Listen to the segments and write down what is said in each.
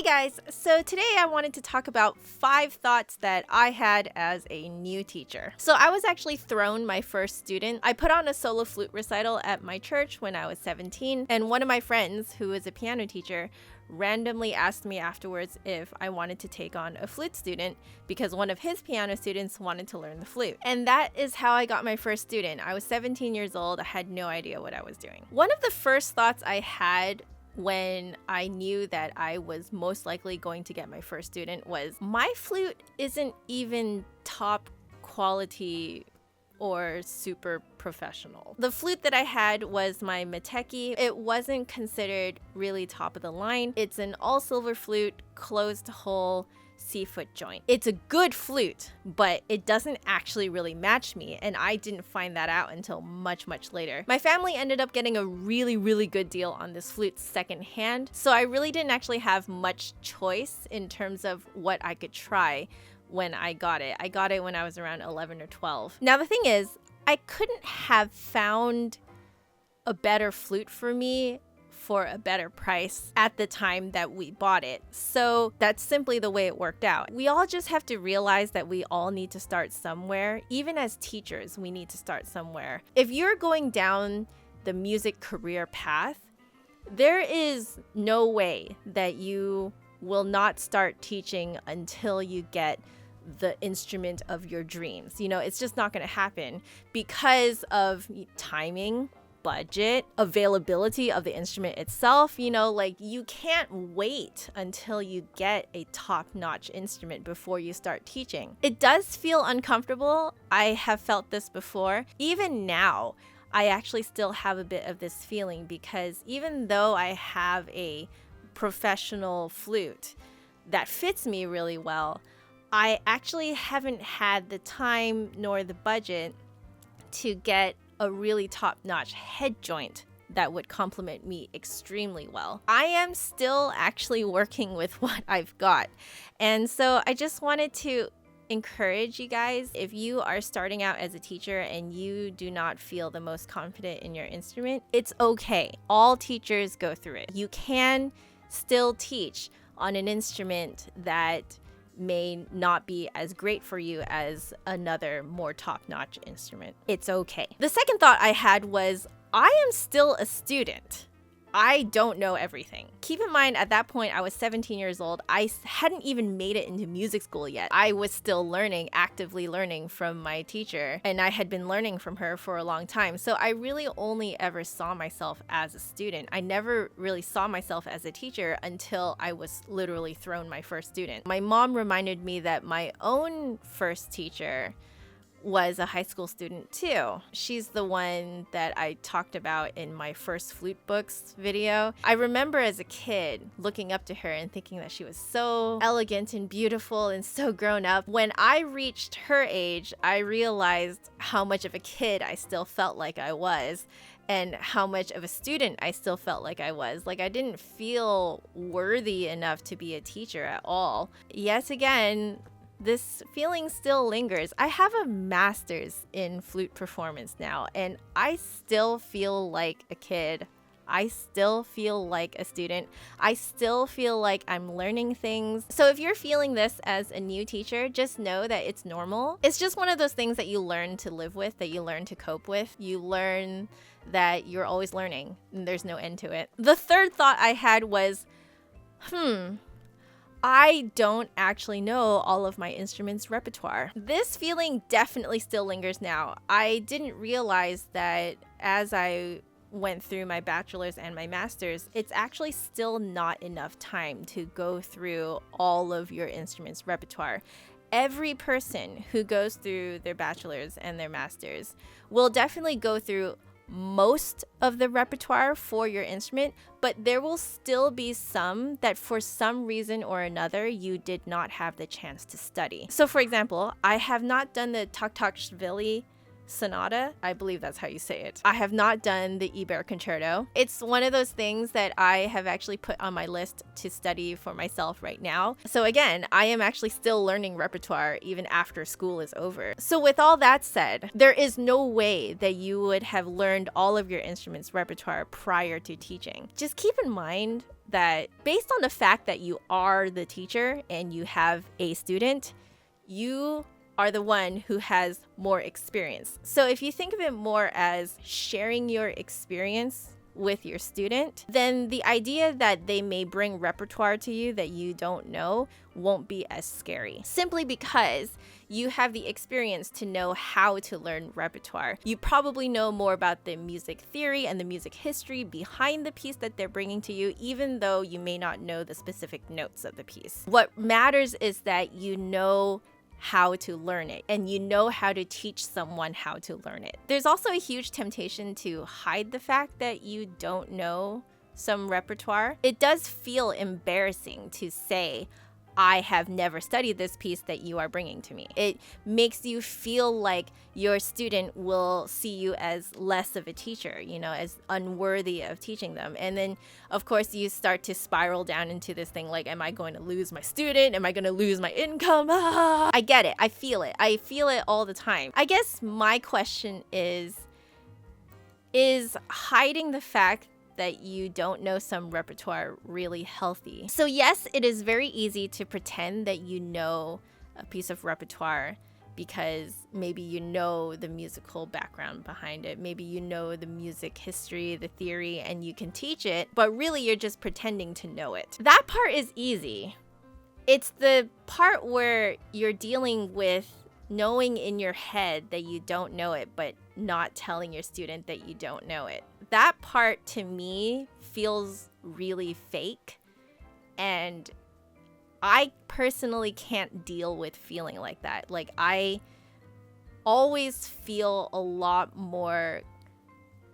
Hey guys, so today I wanted to talk about 5 thoughts that I had as a new teacher. So I was actually thrown my first student. I put on a solo flute recital at my church when I was 17, and one of my friends, who is a piano teacher, randomly asked me afterwards if I wanted to take on a flute student because one of his piano students wanted to learn the flute. And that is how I got my first student. I was 17 years old. I had no idea what I was doing. One of the first thoughts I had when I knew that I was most likely going to get my first student was, my flute isn't even top quality or super professional. The flute that I had was my Mateki. It wasn't considered really top of the line. It's an all silver flute, closed hole, C-foot joint. It's a good flute, but it doesn't actually really match me, and I didn't find that out until much later. My family ended up getting a really good deal on this flute secondhand, so I really didn't actually have much choice in terms of what I could try when I got it. I got it when I was around 11 or 12. Now the thing is, I couldn't have found a better flute for me for a better price at the time that we bought it. So that's simply the way it worked out. We all just have to realize that we all need to start somewhere. Even as teachers, we need to start somewhere. If you're going down the music career path, there is no way that you will not start teaching until you get the instrument of your dreams. It's just not going to happen because of timing, budget, availability of the instrument itself. You can't wait until you get a top-notch instrument before you start teaching. It does feel uncomfortable. I have felt this before. Even now, I actually still have a bit of this feeling because even though I have a professional flute that fits me really well, I actually haven't had the time nor the budget to get a really top-notch head joint that would complement me extremely well. I am still actually working with what I've got. And so I just wanted to encourage you guys, if you are starting out as a teacher and you do not feel the most confident in your instrument, it's okay. All teachers go through it. You can still teach on an instrument that may not be as great for you as another more top-notch instrument. It's okay. The second thought I had was, I am still a student. I don't know everything. Keep in mind, at that point, I was 17 years old. I hadn't even made it into music school yet. I was still learning, actively learning from my teacher, and I had been learning from her for a long time. So I really only ever saw myself as a student. I never really saw myself as a teacher until I was literally thrown my first student. My mom reminded me that my own first teacher was a high school student too. She's the one that I talked about in my first flute books video. I remember as a kid looking up to her and thinking that she was so elegant and beautiful and so grown up. When I reached her age, I realized how much of a kid I still felt like I was, and how much of a student I still felt like I was. Like, I didn't feel worthy enough to be a teacher at all. Yet again, this feeling still lingers. I have a master's in flute performance now, and I still feel like a kid. I still feel like a student. I still feel like I'm learning things. So if you're feeling this as a new teacher, just know that it's normal. It's just one of those things that you learn to live with, that you learn to cope with. You learn that you're always learning, and there's no end to it. The third thought I had was, I don't actually know all of my instruments' repertoire. This feeling definitely still lingers now. I didn't realize that as I went through my bachelor's and my master's, it's actually still not enough time to go through all of your instruments' repertoire. Every person who goes through their bachelor's and their master's will definitely go through most of the repertoire for your instrument, but there will still be some that for some reason or another you did not have the chance to study. So for example, I have not done the Tok Tok Shvili Sonata. I believe that's how you say it. I have not done the Eber Concerto. It's one of those things that I have actually put on my list to study for myself right now. So again, I am actually still learning repertoire even after school is over. So with all that said, there is no way that you would have learned all of your instruments repertoire prior to teaching. Just keep in mind that based on the fact that you are the teacher and you have a student, you are the one who has more experience. So if you think of it more as sharing your experience with your student, then the idea that they may bring repertoire to you that you don't know won't be as scary. Simply because you have the experience to know how to learn repertoire. You probably know more about the music theory and the music history behind the piece that they're bringing to you, even though you may not know the specific notes of the piece. What matters is that you know how to learn it, and you know how to teach someone how to learn it. There's also a huge temptation to hide the fact that you don't know some repertoire. It does feel embarrassing to say, I have never studied this piece that you are bringing to me. It makes you feel like your student will see you as less of a teacher, as unworthy of teaching them. And then, of course, you start to spiral down into this thing like, am I going to lose my student? Am I going to lose my income? I get it. I feel it. I feel it all the time. I guess my question is hiding the fact that you don't know some repertoire really healthy? So yes, it is very easy to pretend that you know a piece of repertoire because maybe you know the musical background behind it. Maybe you know the music history, the theory, and you can teach it, but really you're just pretending to know it. That part is easy. It's the part where you're dealing with knowing in your head that you don't know it, but not telling your student that you don't know it. That part to me feels really fake, and I personally can't deal with feeling like that. Like, I always feel a lot more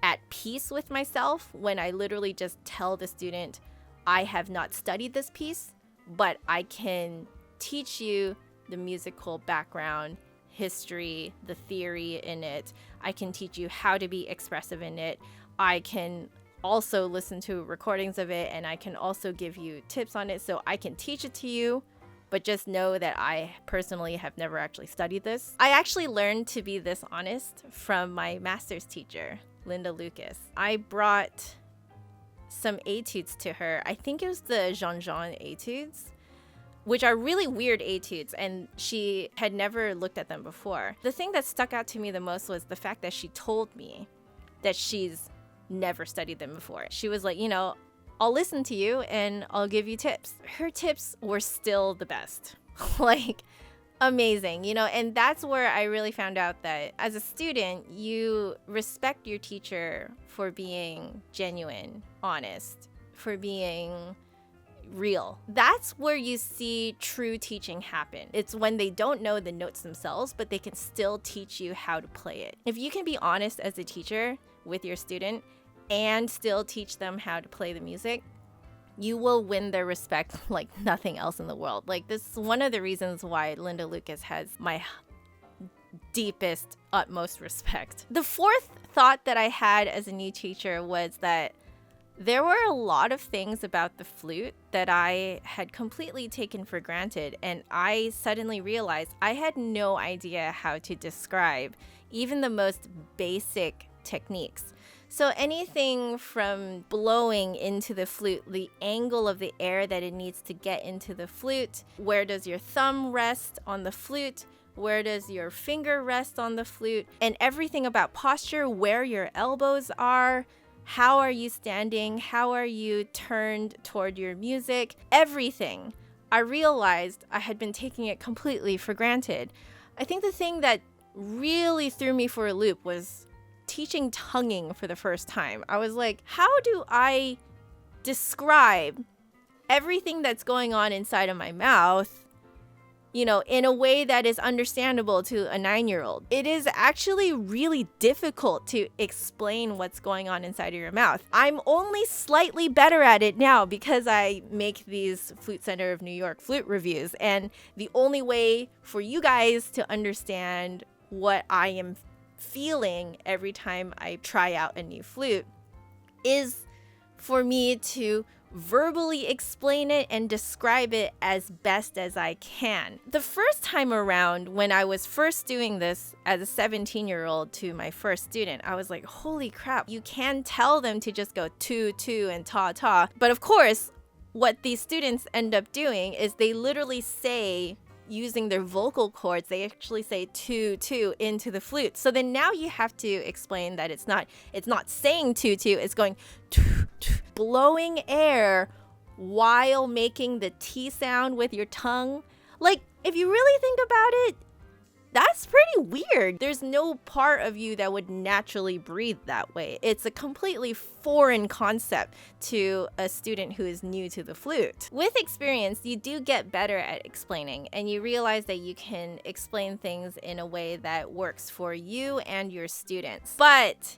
at peace with myself when I literally just tell the student, I have not studied this piece, but I can teach you the musical background, history, the theory in it. I can teach you how to be expressive in it. I can also listen to recordings of it, and I can also give you tips on it, so I can teach it to you, but just know that I personally have never actually studied this. I actually learned to be this honest from my master's teacher, Lukas. I brought some etudes to her. I think it was the Jean etudes, which are really weird etudes, and she had never looked at them before. The thing that stuck out to me the most was the fact that she told me that she's never studied them before. She was like, I'll listen to you and I'll give you tips. Her tips were still the best. Like, amazing, and that's where I really found out that as a student, you respect your teacher for being genuine, honest, for being real. That's where you see true teaching happen. It's when they don't know the notes themselves, but they can still teach you how to play it. If you can be honest as a teacher with your student and still teach them how to play the music, you will win their respect like nothing else in the world. Like, this is one of the reasons why Lukas has my deepest, utmost respect. The fourth thought that I had as a new teacher was that there were a lot of things about the flute that I had completely taken for granted, and I suddenly realized I had no idea how to describe even the most basic techniques. So anything from blowing into the flute, the angle of the air that it needs to get into the flute, where does your thumb rest on the flute, where does your finger rest on the flute, and everything about posture, where your elbows are, how are you standing, how are you turned toward your music, everything. I realized I had been taking it completely for granted. I think the thing that really threw me for a loop was teaching tonguing for the first time. I was like, how do I describe everything that's going on inside of my mouth, in a way that is understandable to a 9-year-old? It is actually really difficult to explain what's going on inside of your mouth. I'm only slightly better at it now because I make these Flute Center of New York flute reviews, and the only way for you guys to understand what I am feeling every time I try out a new flute is for me to verbally explain it and describe it as best as I can. The first time around, when I was first doing this as a 17-year-old to my first student, I was like, holy crap, you can tell them to just go tu, tu, and ta, ta. But of course, what these students end up doing is they literally say, using their vocal cords, they actually say tu, tu into the flute. So then now you have to explain that it's not saying tu, tu, it's going tu, tu, blowing air while making the T sound with your tongue. Like, if you really think about it, that's pretty weird. There's no part of you that would naturally breathe that way. It's a completely foreign concept to a student who is new to the flute. With experience, you do get better at explaining, and you realize that you can explain things in a way that works for you and your students. But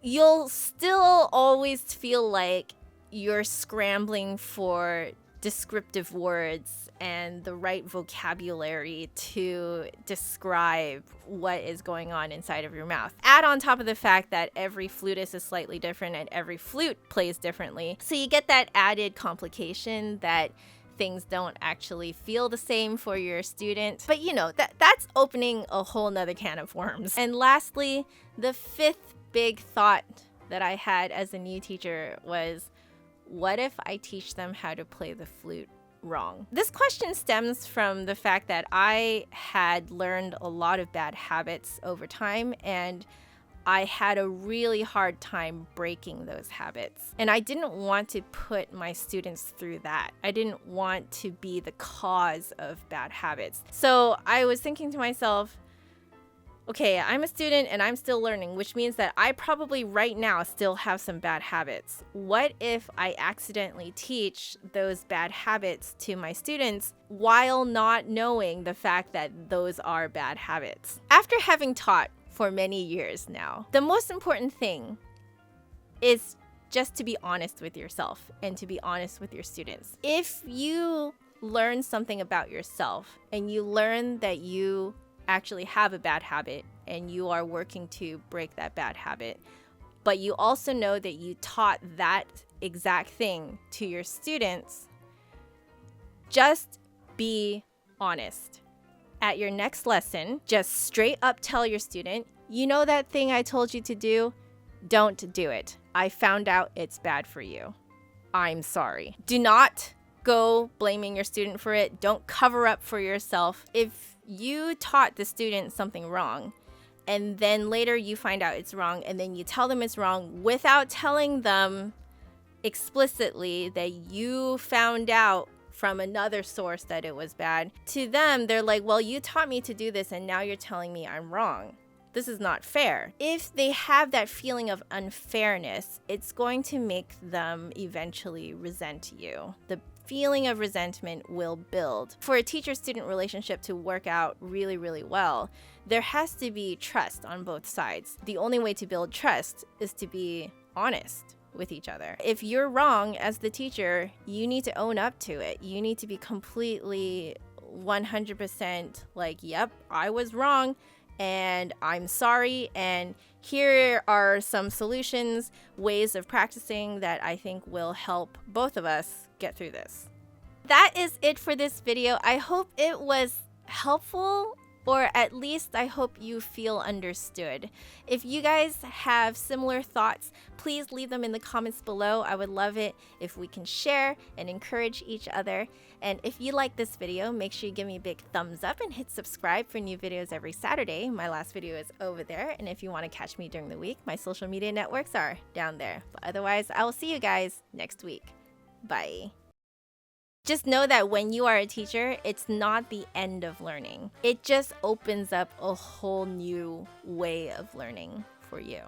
you'll still always feel like you're scrambling for descriptive words and the right vocabulary to describe what is going on inside of your mouth. Add on top of the fact that every flutist is slightly different and every flute plays differently. So you get that added complication that things don't actually feel the same for your student. But you know, that's opening a whole nother can of worms. And lastly, the fifth big thought that I had as a new teacher was, what if I teach them how to play the flute wrong? This question stems from the fact that I had learned a lot of bad habits over time, and I had a really hard time breaking those habits. And I didn't want to put my students through that. I didn't want to be the cause of bad habits. So I was thinking to myself, okay, I'm a student and I'm still learning, which means that I probably right now still have some bad habits. What if I accidentally teach those bad habits to my students while not knowing the fact that those are bad habits? After having taught for many years now, the most important thing is just to be honest with yourself and to be honest with your students. If you learn something about yourself and you learn that you actually have a bad habit and you are working to break that bad habit, but you also know that you taught that exact thing to your students, just be honest. At your next lesson, just straight up tell your student, you know that thing I told you to do? Don't do it. I found out it's bad for you. I'm sorry. Do not go blaming your student for it. Don't cover up for yourself. If you taught the student something wrong, and then later you find out it's wrong, and then you tell them it's wrong without telling them explicitly that you found out from another source that it was bad, to them, they're like, well, you taught me to do this, and now you're telling me I'm wrong. This is not fair. If they have that feeling of unfairness, it's going to make them eventually resent you. The feeling of resentment will build. For a teacher-student relationship to work out really, really well, there has to be trust on both sides. The only way to build trust is to be honest with each other. If you're wrong as the teacher, you need to own up to it. You need to be completely 100% like, yep, I was wrong and I'm sorry, and here are some solutions, ways of practicing that I think will help both of us get through this. That is it for this video. I hope it was helpful, or at least I hope you feel understood. If you guys have similar thoughts, please leave them in the comments below. I would love it if we can share and encourage each other. And if you like this video, make sure you give me a big thumbs up and hit subscribe for new videos every Saturday. My last video is over there. And if you want to catch me during the week, my social media networks are down there. But otherwise, I will see you guys next week. Bye. Just know that when you are a teacher, it's not the end of learning. It just opens up a whole new way of learning for you.